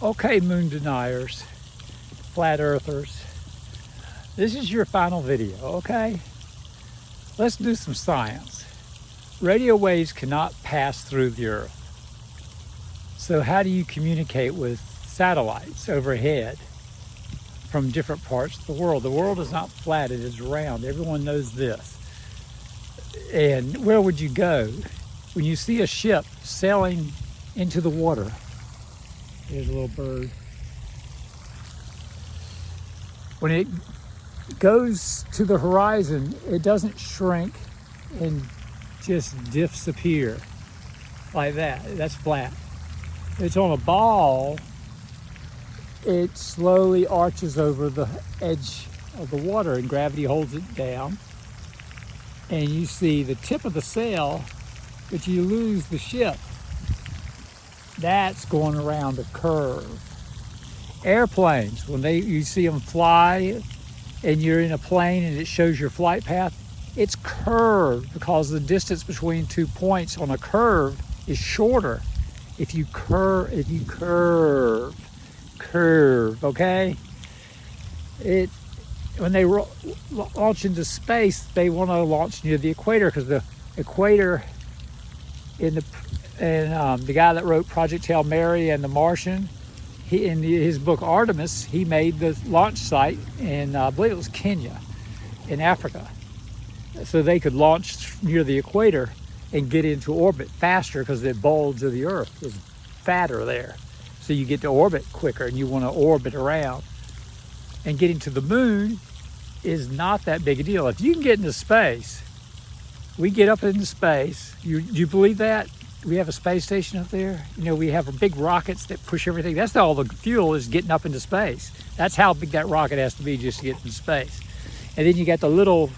Okay, moon deniers, flat earthers, this is your final video, okay? Let's do some science. Radio waves cannot pass through the earth. So how do you communicate with satellites overhead from different parts of the world? The world is not flat, it is round. Everyone knows this. And where would you go when you see a ship sailing into the water? Here's a little bird. When it goes to the horizon, it doesn't shrink and just disappear like that. That's flat. If it's on a ball, it slowly arches over the edge of the water and gravity holds it down. And you see the tip of the sail, but you lose the ship. That's going around a curve. Airplanes, when you see them fly and you're in a plane and it shows your flight path, it's curved because the distance between 2 points on a curve is shorter. If you curve, okay? When they launch into space, they want to launch near the equator because the equator the guy that wrote Project Hail Mary and The Martian, in his book Artemis, he made the launch site in, I believe it was Kenya, in Africa. So they could launch near the equator and get into orbit faster because the bulge of the Earth is fatter there. So you get to orbit quicker and you want to orbit around. And getting to the moon is not that big a deal. If you can get into space, we get up into space. Do you believe that? We have a space station up there. You know, we have big rockets that push everything. That's all the fuel is getting up into space. That's how big that rocket has to be just to get into space. And then you got the little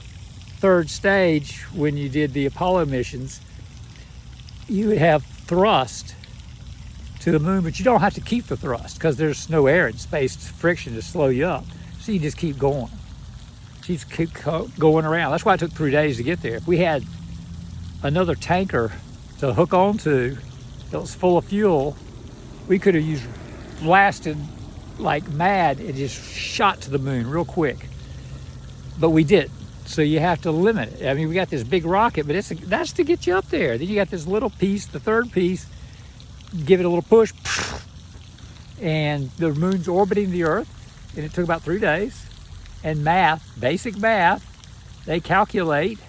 third stage when you did the Apollo missions. You would have thrust to the moon, but you don't have to keep the thrust because there's no air in space, friction to slow you up. So you just keep going. Just keep going around. That's why it took 3 days to get there. If we had another tanker to hook onto that was full of fuel, we could have used blasted like mad and just shot to the moon real quick. But we didn't. So you have to limit it. I mean, we got this big rocket, but that's to get you up there. Then you got this little piece, the third piece, give it a little push, and the moon's orbiting the Earth, and it took about 3 days. And basic math, they calculate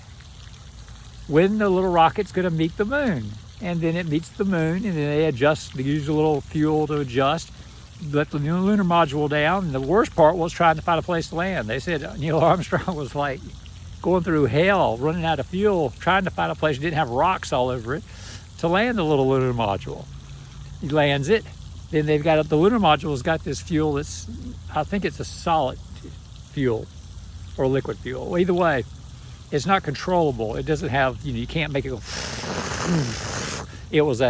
when the little rocket's going to meet the moon. And then it meets the moon, and then they use a little fuel to adjust, let the lunar module down. And the worst part was trying to find a place to land. They said Neil Armstrong was like going through hell, running out of fuel, trying to find a place that didn't have rocks all over it to land the little lunar module. He lands it. Then they've got the lunar module's got this fuel that's, I think it's a solid fuel or liquid fuel. Well, either way, it's not controllable. It doesn't have, you can't make it go. It was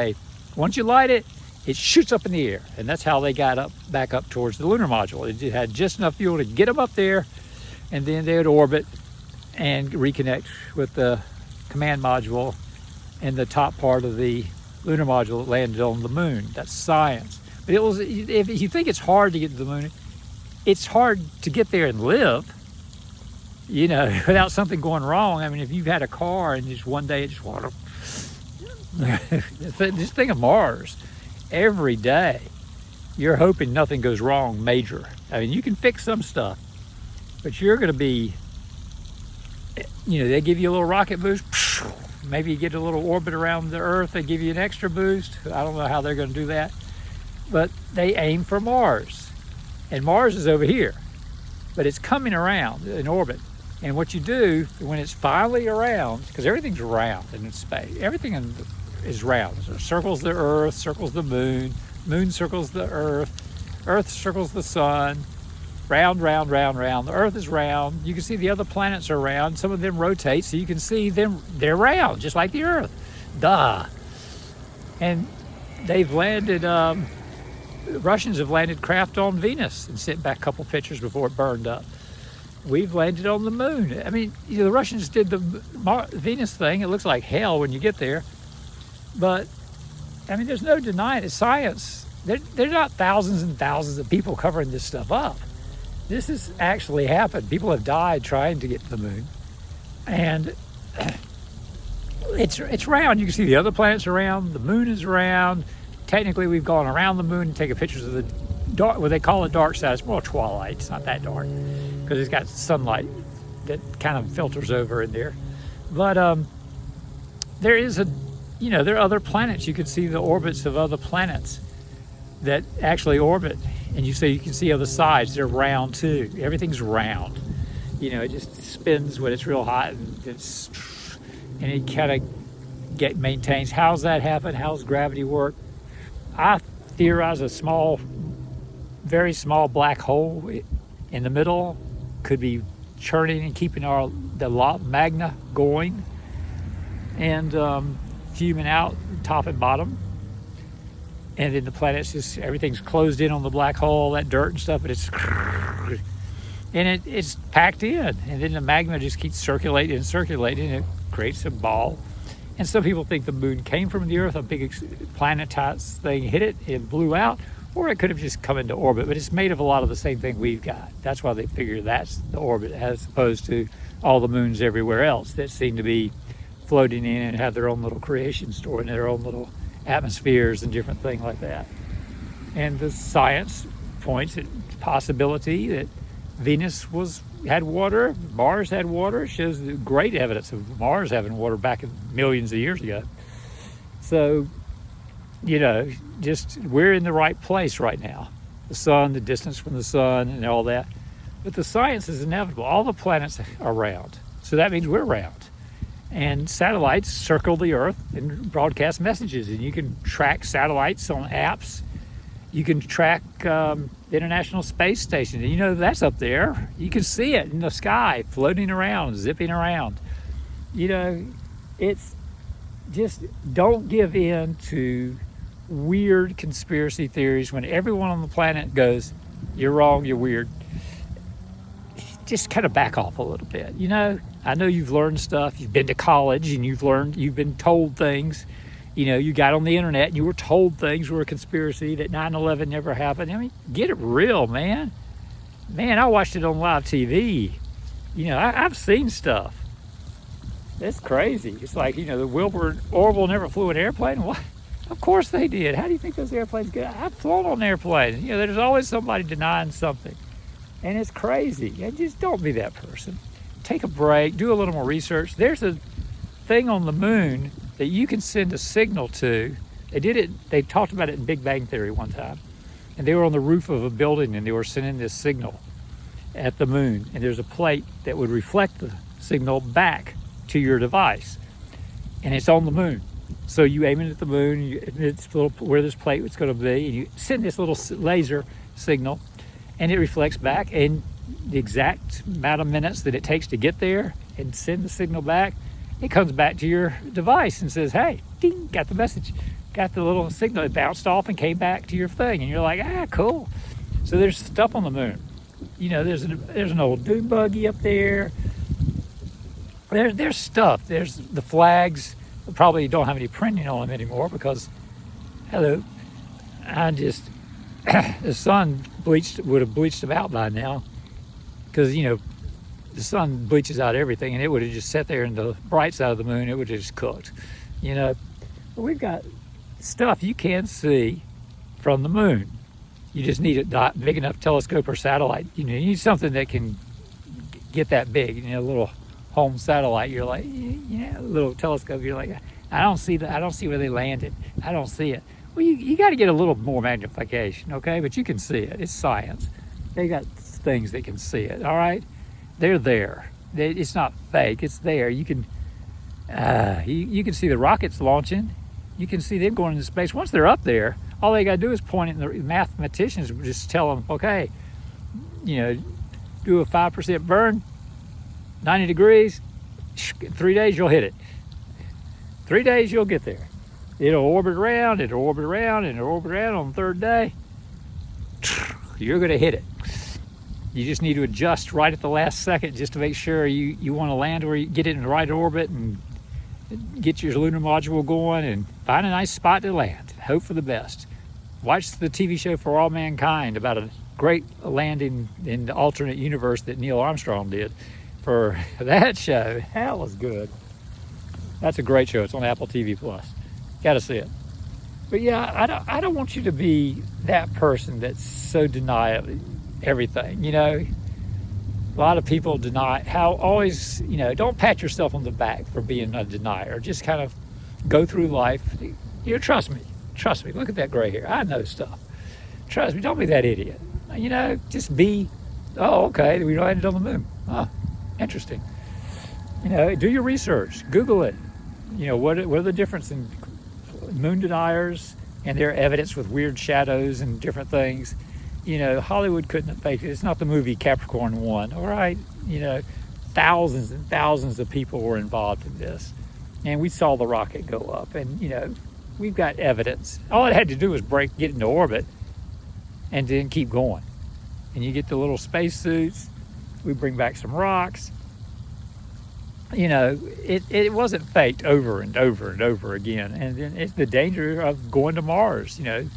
once you light it, it shoots up in the air. And that's how they got back up towards the lunar module. It had just enough fuel to get them up there, and then they would orbit and reconnect with the command module and the top part of the lunar module that landed on the moon. That's science. But if you think it's hard to get to the moon, it's hard to get there and live, without something going wrong. I mean, if you've had a car and just one day it just want to, just think of Mars. Every day, you're hoping nothing goes wrong major. I mean, you can fix some stuff, but you're going to be, they give you a little rocket boost. Maybe you get a little orbit around the Earth. They give you an extra boost. I don't know how they're going to do that, but they aim for Mars. And Mars is over here, but it's coming around in orbit. And what you do when it's finally around, because everything's round in space, everything is round. So it circles the Earth, circles the moon, moon circles the Earth circles the sun, round, round, round, round. The Earth is round. You can see the other planets are round. Some of them rotate, so you can see them, they're round, just like the Earth. Duh. And they've landed, Russians have landed craft on Venus and sent back a couple pictures before it burned up. We've landed on the moon. I mean, the Russians did the Venus thing. It looks like hell when you get there. But, I mean, there's no denying it. Science There's not thousands and thousands of people covering this stuff up. This has actually happened. People have died trying to get to the moon. And it's round. You can see the other planets around. The moon is round. Technically, we've gone around the moon and taken pictures of the dark, what they call the dark side. It's more twilight. It's not that dark because it's got sunlight that kind of filters over in there. But there is there are other planets. You can see the orbits of other planets that actually orbit, and you can see other sides. They're round too. Everything's round. It just spins when it's real hot, and it kind of maintains. How's that happen? How's gravity work? I theorize a very small black hole in the middle could be churning and keeping the magma going, and fuming out top and bottom. And then the planet's everything's closed in on the black hole, that dirt and stuff, but it's packed in. And then the magma just keeps circulating and circulating, and it creates a ball. And some people think the moon came from the Earth, a big planetized thing hit it, it blew out, or it could have just come into orbit, but it's made of a lot of the same thing we've got. That's why they figure that's the orbit, as opposed to all the moons everywhere else that seem to be floating in and have their own little creation story and their own little atmospheres and different things like that. And the science points at the possibility that Venus had water, Mars had water. It shows great evidence of Mars having water back millions of years ago. So, we're in the right place right now. The sun, the distance from the sun, and all that. But the science is inevitable. All the planets are round. So that means we're round. And satellites circle the Earth and broadcast messages. And you can track satellites on apps. You can track the International Space Station. And that's up there. You can see it in the sky, floating around, zipping around. It's just, don't give in to weird conspiracy theories when everyone on the planet goes, you're wrong, you're weird. Just kind of back off a little bit. I know you've learned stuff. You've been to college and you've been told things. You got on the internet and you were told things were a conspiracy, that 9/11 never happened. I mean, get it real, man. Man, I watched it on live TV. I've seen stuff. It's crazy. It's like, the Wilbur Orville never flew an airplane. What? Of course they did. How do you think those airplanes get? I've flown on airplanes. There's always somebody denying something. And it's crazy. And just don't be that person. Take a break, do a little more research. There's a thing on the moon that you can send a signal to. They talked about it in Big Bang Theory one time. And they were on the roof of a building and they were sending this signal at the moon. And there's a plate that would reflect the signal back to your device. And it's on the moon. So you aim it at the moon, it's where this plate is going to be, and you send this little laser signal, and it reflects back, and the exact amount of minutes that it takes to get there and send the signal back, it comes back to your device and says, hey, ding, got the message, got the little signal. It bounced off and came back to your thing, and you're like, cool. So there's stuff on the moon. There's an old dune buggy up there. There's stuff. There's the flags. Probably don't have any printing on them anymore because, the sun would have bleached them out by now, because the sun bleaches out everything, and it would have just sat there in the bright side of the moon. It would have just cooked. But we've got stuff you can see from the moon. You just need a big enough telescope or satellite. You need something that can get that big. A little home satellite, you're like, a little telescope, you're like, I don't see where they landed. I don't see it. Well, you got to get a little more magnification, okay? But you can see it. It's science. They got things that can see it, all right? They're there. It's not fake. It's there. You can see the rockets launching. You can see them going into space. Once they're up there, all they got to do is point it, and the mathematicians just tell them, okay, do a 5% burn, 90 degrees, 3 days you'll hit it. 3 days you'll get there. It'll orbit around, and it'll orbit around on the third day. You're going to hit it. You just need to adjust right at the last second just to make sure you want to land where you get it in the right orbit and get your lunar module going and find a nice spot to land. Hope for the best. Watch the TV show For All Mankind about a great landing in the alternate universe that Neil Armstrong did. For that show, that was good. That's a great show. It's on Apple TV Plus. Got to see it. But yeah, I don't want you to be that person that's so denial everything. You know, a lot of people deny always, you know, don't pat yourself on the back for being a denier. Just kind of go through life. You know, trust me. Look at that gray hair. I know stuff. Trust me. Don't be that idiot. You know, just be, oh, okay, we landed on the moon. Huh, interesting. You know, do your research. Google it. You know, what are the difference in moon deniers and their evidence with weird shadows and different things? You know, Hollywood couldn't have faked it. It's not the movie Capricorn 1, all right? You know, thousands and thousands of people were involved in this. And we saw the rocket go up. And, you know, we've got evidence. All it had to do was get into orbit and then keep going. And you get the little spacesuits. We bring back some rocks. You know, it wasn't faked over and over and over again. And then it's the danger of going to Mars. You know,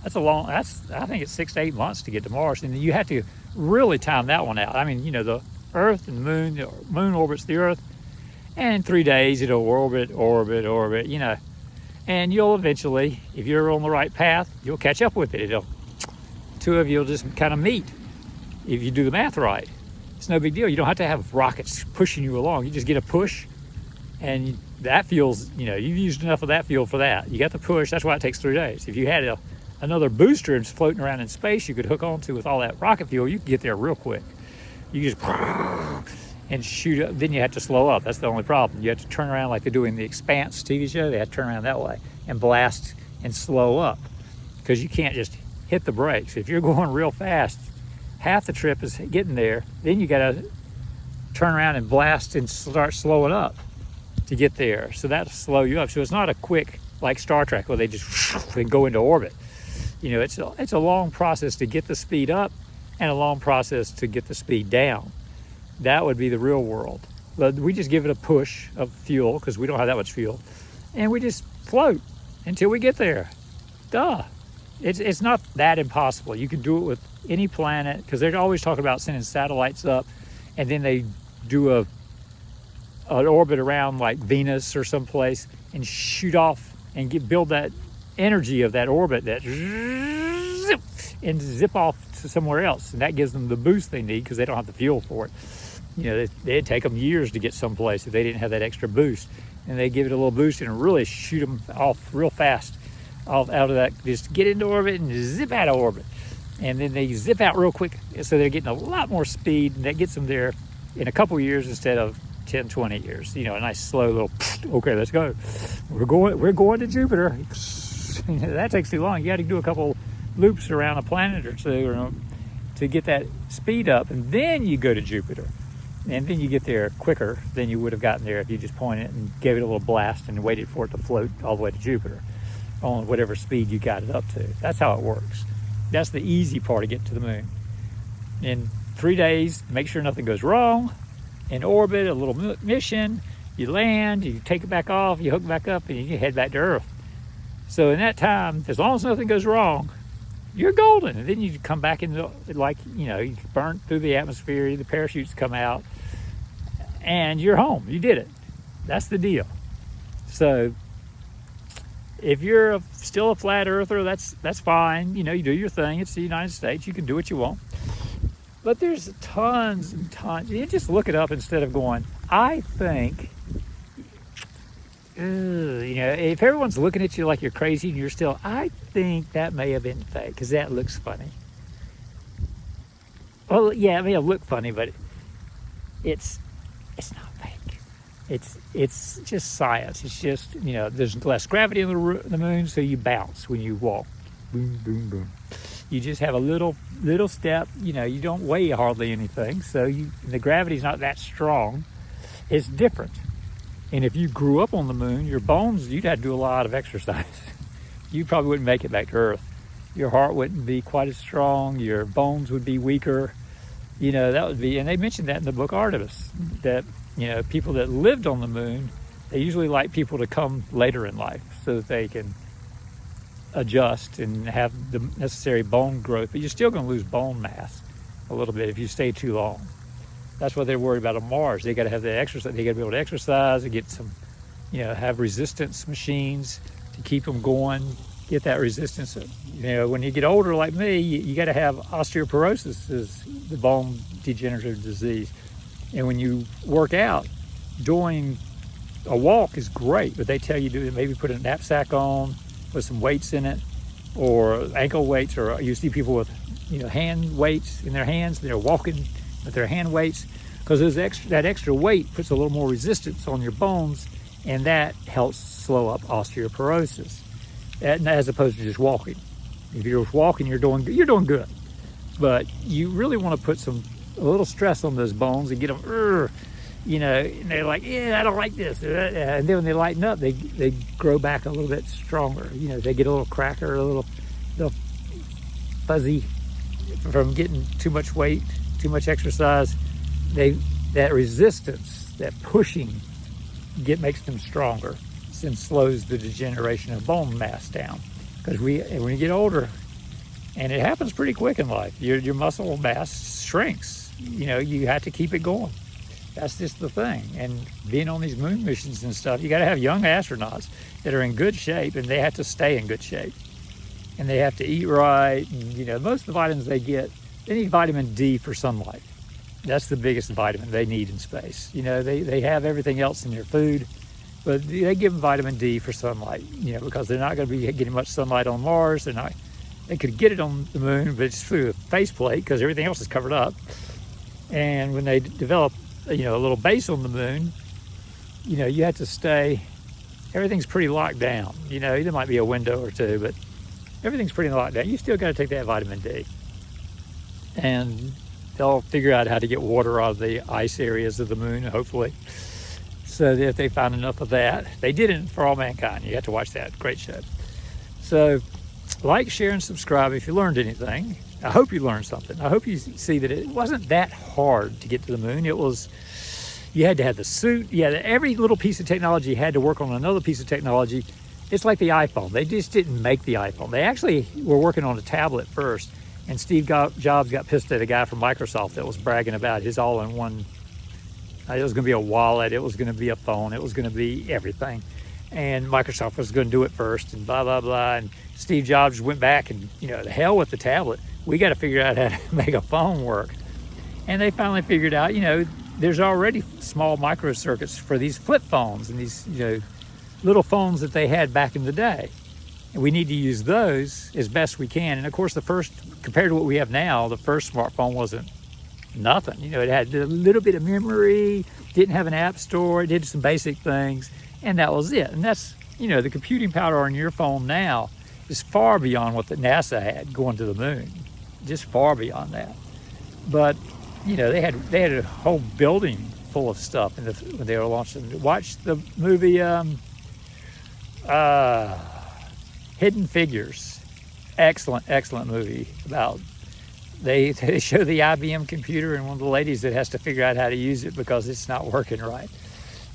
I think it's 6 to 8 months to get to Mars. And you have to really time that one out. I mean, you know, the Earth and the moon orbits the Earth. And in 3 days, it'll orbit, you know. And you'll eventually, if you're on the right path, you'll catch up with it. Two of you will just kind of meet if you do the math right. It's no big deal. You don't have to have rockets pushing you along. You just get a push, and that fuel's, you know, you've used enough of that fuel for that. You got the push. That's why it takes 3 days. If you had another booster and floating around in space you could hook onto with all that rocket fuel, you could get there real quick. You just and shoot up. Then you have to slow up. That's the only problem. You have to turn around like they do in the Expanse TV show. They have to turn around that way and blast and slow up, because you can't just hit the brakes. If you're going real fast, half the trip is getting there. Then you got to turn around and blast and start slowing up to get there. So that'll slow you up. So it's not a quick, like Star Trek, where they just and go into orbit. You know, it's a long process to get the speed up and a long process to get the speed down. That would be the real world. But we just give it a push of fuel, because we don't have that much fuel, and we just float until we get there. Duh. It's not that impossible. You can do it with any planet, because they're always talking about sending satellites up, and then they do an orbit around like Venus or someplace and shoot off and build that energy of that orbit, that zip off to somewhere else, and that gives them the boost they need, because they don't have the fuel for it. You know, it'd take them years to get someplace if they didn't have that extra boost, and they give it a little boost and really shoot them off real fast out of that. Just get into orbit and zip out of orbit, and then they zip out real quick, so they're getting a lot more speed, and that gets them there in a couple years instead of 10-20 years. You know, a nice slow little okay, let's go, we're going to Jupiter. That takes too long. You got to do a couple loops around a planet or two to get that speed up, and then you go to Jupiter, and then you get there quicker than you would have gotten there if you just pointed it and gave it a little blast and waited for it to float all the way to Jupiter on whatever speed you got it up to. That's how it works. That's the easy part of getting to the moon. In 3 days, make sure nothing goes wrong. In orbit, a little mission, you land, you take it back off, you hook back up, and you head back to Earth. So in that time, as long as nothing goes wrong, you're golden. And then you come back into, like, you know, you burn through the atmosphere, the parachutes come out, and you're home. You did it. That's the deal. So if you're still a flat earther, that's fine. You know, you do your thing. It's the United States. You can do what you want. But there's tons and tons. You just look it up instead of going, I think, you know, if everyone's looking at you like you're crazy and you're still, I think that may have been fake, because that looks funny. Well, yeah, it may have looked funny, but it's not fake. It's just science. It's just, you know, there's less gravity in the moon, so you bounce when you walk. Boom, boom, boom. You just have a little step. You know, you don't weigh hardly anything, so the gravity's not that strong. It's different. And if you grew up on the moon, your bones, you'd have to do a lot of exercise. You probably wouldn't make it back to Earth. Your heart wouldn't be quite as strong. Your bones would be weaker. You know, that would be, and they mentioned that in the book Artemis, that, you know, people that lived on the moon, they usually like people to come later in life so that they can adjust and have the necessary bone growth, but you're still going to lose bone mass a little bit if you stay too long. That's what they're worried about on Mars. They got to have the exercise. They got to be able to exercise and get some, have resistance machines to keep them going. Get that resistance. When you get older like me, you got to have osteoporosis, is the bone degenerative disease. And when you work out, doing a walk is great, but they tell you to maybe put a knapsack on with some weights in it, or ankle weights, or you see people with hand weights in their hands. They're walking with their hand weights, because that extra weight puts a little more resistance on your bones, and that helps slow up osteoporosis, as opposed to just walking. If you're just walking, you're doing good, but you really want to put a little stress on those bones and get them, and they're like, I don't like this. And then when they lighten up, they grow back a little bit stronger. They get a little cracker, a little fuzzy from getting too much weight, too much exercise. That resistance, that pushing, makes them stronger and slows the degeneration of bone mass down. Because when you get older, and it happens pretty quick in life, your muscle mass shrinks. You have to keep it going. That's just the thing. And being on these moon missions and stuff, you got to have young astronauts that are in good shape, and they have to stay in good shape. And they have to eat right. And, most of the vitamins they need vitamin D for sunlight. That's the biggest vitamin they need in space. They have everything else in their food, but they give them vitamin D for sunlight, because they're not going to be getting much sunlight on Mars. They could get it on the moon, but it's through a faceplate because everything else is covered up. And when they develop a little base on the moon, you have to stay, everything's pretty locked down. There might be a window or two, but everything's pretty locked down. You still got to take that vitamin D. And they'll figure out how to get water out of the ice areas of the moon, hopefully. So that if they find enough of that, they did it For All Mankind. You have to watch that. Great show. So like, share, and subscribe if you learned anything. I hope you learned something. I hope you see that it wasn't that hard to get to the moon. You had to have the suit. Every little piece of technology had to work on another piece of technology. It's like the iPhone. They just didn't make the iPhone. They actually were working on a tablet first, and Steve Jobs got pissed at a guy from Microsoft that was bragging about his all-in-one. It was going to be a wallet. It was going to be a phone. It was going to be everything. And Microsoft was going to do it first, and blah, blah, blah. And Steve Jobs went back and, the hell with the tablet. We got to figure out how to make a phone work. And they finally figured out, there's already small microcircuits for these flip phones and these, little phones that they had back in the day. And we need to use those as best we can. And of course, compared to what we have now, the first smartphone wasn't nothing. It had a little bit of memory, didn't have an app store, it did some basic things, and that was it. And that's, the computing power on your phone now is far beyond what the NASA had going to the moon. Just far beyond that. But they had a whole building full of stuff when they were launching. Watch the movie Hidden Figures. Excellent movie about they show the IBM computer and one of the ladies that has to figure out how to use it because it's not working right.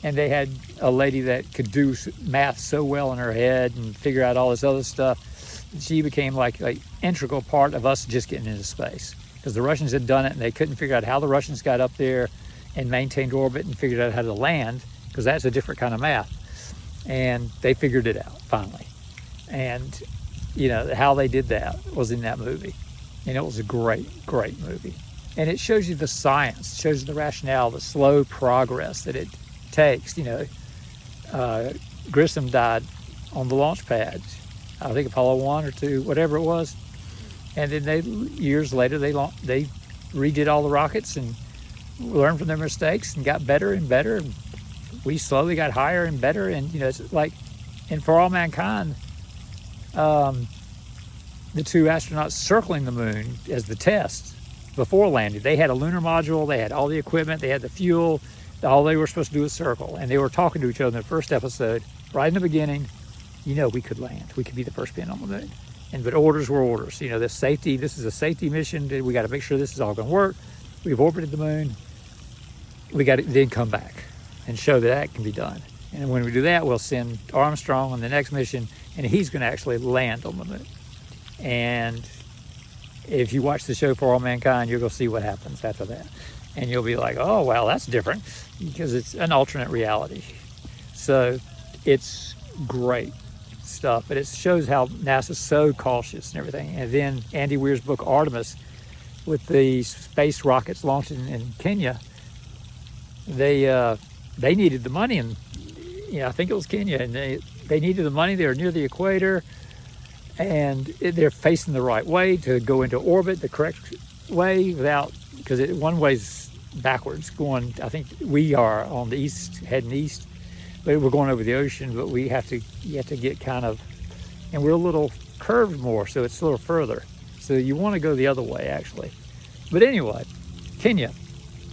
And they had a lady that could do math so well in her head and figure out all this other stuff. She became like integral part of us just getting into space, because the Russians had done it and they couldn't figure out how the Russians got up there and maintained orbit and figured out how to land, because that's a different kind of math. And they figured it out finally. And how they did that was in that movie. And it was a great movie. And it shows you the science, shows you the rationale, the slow progress that it takes. Grissom died on the launch pad. I think Apollo 1 or 2, whatever it was. And then years later, they redid all the rockets and learned from their mistakes and got better and better. And we slowly got higher and better. And, it's like, and For All Mankind, the two astronauts circling the moon as the test before landing. They had a lunar module, they had all the equipment, they had the fuel. All they were supposed to do was circle. And they were talking to each other in the first episode, right in the beginning. We could land. We could be the first man on the moon. But orders were orders. This is a safety mission. We got to make sure this is all going to work. We've orbited the moon. We got to then come back and show that can be done. And when we do that, we'll send Armstrong on the next mission, and he's going to actually land on the moon. And if you watch the show For All Mankind, you'll go see what happens after that. And you'll be like, oh, well, that's different, because it's an alternate reality. So it's great stuff, but it shows how NASA's so cautious and everything. And then Andy Weir's book Artemis, with the space rockets launched in Kenya, they needed the money, and I think it was Kenya, and they needed the money. They were near the equator, and they're facing the right way to go into orbit the correct way, without, because one way's backwards going. I think we are on the east, heading east, but we're going over the ocean. But you have to get kind of, and we're a little curved more, so it's a little further. So you want to go the other way, actually. But anyway, Kenya,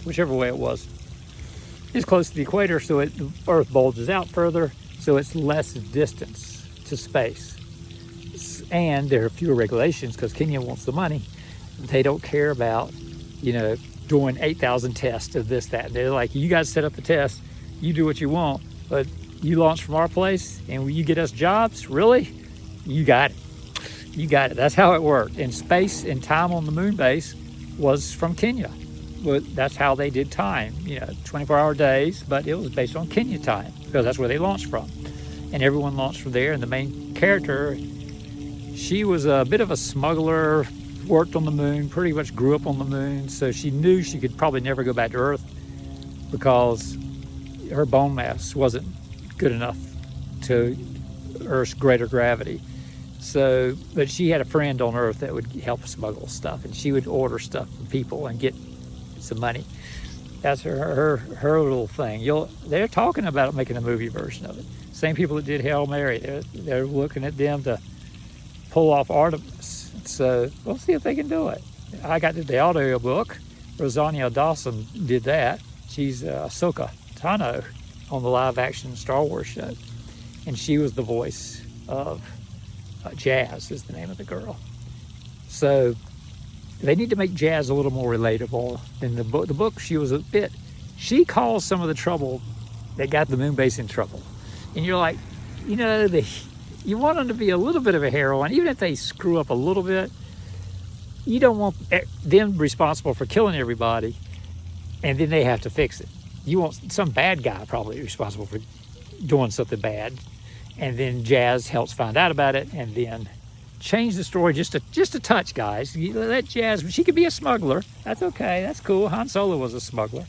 whichever way it was, is close to the equator, so the Earth bulges out further, so it's less distance to space. And there are fewer regulations, because Kenya wants the money. They don't care about, doing 8,000 tests of this, that. They're like, you guys set up the test, you do what you want, but you launch from our place and you get us jobs, really? You got it. You got it. That's how it worked. And space and time on the moon base was from Kenya. But that's how they did time, 24-hour days, but it was based on Kenya time, because that's where they launched from. And everyone launched from there, and the main character, she was a bit of a smuggler, worked on the moon, pretty much grew up on the moon, so she knew she could probably never go back to Earth because her bone mass wasn't good enough to Earth's greater gravity. So, but she had a friend on Earth that would help smuggle stuff, and she would order stuff from people and get some money. That's her little thing. They're talking about making a movie version of it. Same people that did Hail Mary, they're looking at them to pull off Artemis. So we'll see if they can do it. I got the audio book. Rosario Dawson did that. She's Ahsoka Tano on the live action Star Wars show, and she was the voice of Jazz, is the name of the girl. So they need to make Jazz a little more relatable than the book. The book, she caused some of the trouble that got the moon base in trouble. And you're like, you want them to be a little bit of a heroine, even if they screw up a little bit. You don't want them responsible for killing everybody, and then they have to fix it. You want some bad guy probably responsible for doing something bad, and then Jazz helps find out about it, and then change the story just a touch, guys. You let Jazz, she could be a smuggler. That's okay. That's cool. Han Solo was a smuggler,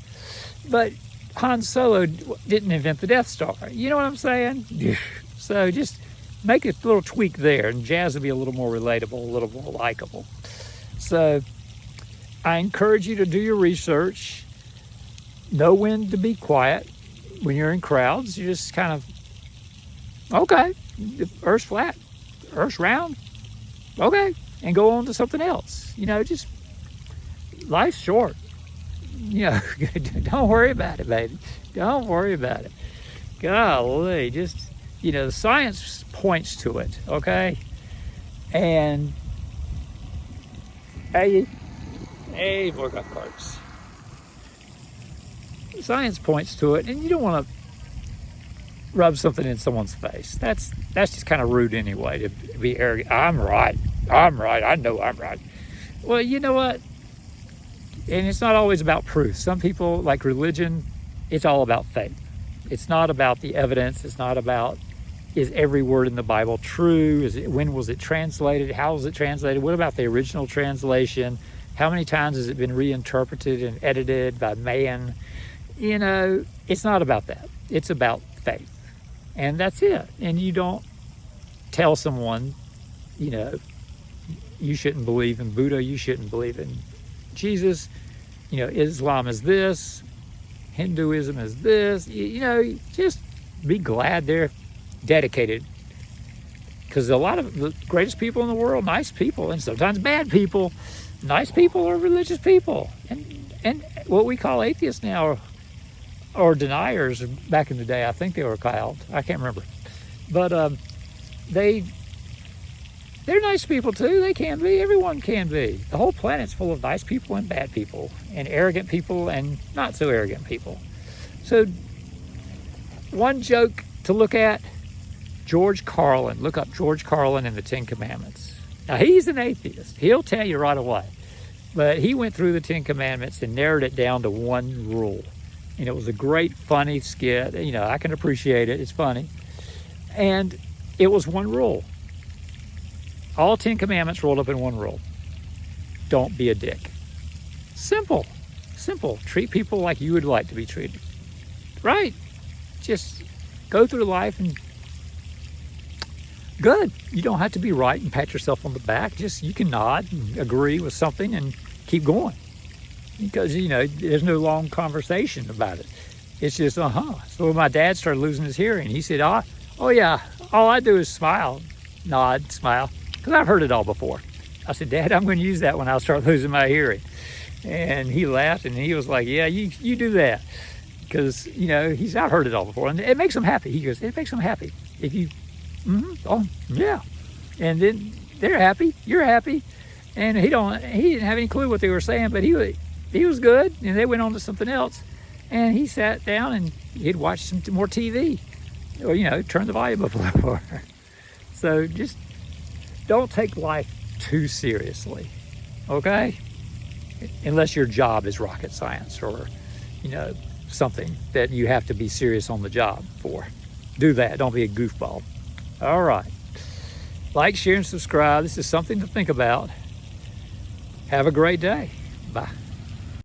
but Han Solo didn't invent the Death Star. You know what I'm saying? So just make a little tweak there, and Jazz will be a little more relatable, a little more likable. So I encourage you to do your research. Know when to be quiet when you're in crowds. You just kind of, okay, Earth's flat, Earth's round, okay, and go on to something else. Just life's short. Don't worry about it, baby. Don't worry about it. Golly, just, the science points to it, okay? And, hey, more golf carts. Science points to it, and you don't want to rub something in someone's face. That's just kind of rude anyway, to be arrogant. I'm right, I know I'm right. Well, you know what? And it's not always about proof. Some people, like religion, it's all about faith. It's not about the evidence. It's not about, is every word in the Bible true? When was it translated? How was it translated? What about the original translation? How many times has it been reinterpreted and edited by man? It's not about that. It's about faith. And that's it. And you don't tell someone, you shouldn't believe in Buddha, you shouldn't believe in Jesus, Islam is this, Hinduism is this, just be glad they're dedicated. Because a lot of the greatest people in the world, nice people, and sometimes bad people, nice people are religious people. And what we call atheists now or deniers, back in the day, I think they were called, I can't remember. But they're nice people too. They can be. Everyone can be. The whole planet's full of nice people and bad people, and arrogant people and not so arrogant people. So one joke to look at, George Carlin. Look up George Carlin and the Ten Commandments. Now, he's an atheist. He'll tell you right away. But he went through the Ten Commandments and narrowed it down to one rule. And it was a great, funny skit. You know, I can appreciate it. It's funny. And it was one rule. All 10 commandments rolled up in one rule. Don't be a dick. Simple. Simple. Treat people like you would like to be treated. Right. Just go through life and good. You don't have to be right and pat yourself on the back. Just you can nod and agree with something and keep going. Because, you know, there's no long conversation about it. It's just, So when my dad started losing his hearing, he said, oh yeah, all I do is smile, nod, smile. Because I've heard it all before. I said, Dad, I'm going to use that when I start losing my hearing. And he laughed and he was like, yeah, you do that. Because, you know, I've heard it all before. And it makes him happy. He goes, it makes him happy. If you, oh, yeah. And then they're happy, you're happy. And he didn't have any clue what they were saying, but he was good. And they went on to something else. And he sat down and he'd watch some more TV. Or, you know, turn the volume up a little more. So just don't take life too seriously, okay? Unless your job is rocket science or, you know, something that you have to be serious on the job for. Do that. Don't be a goofball. All right. Like, share, and subscribe. This is something to think about. Have a great day. Bye.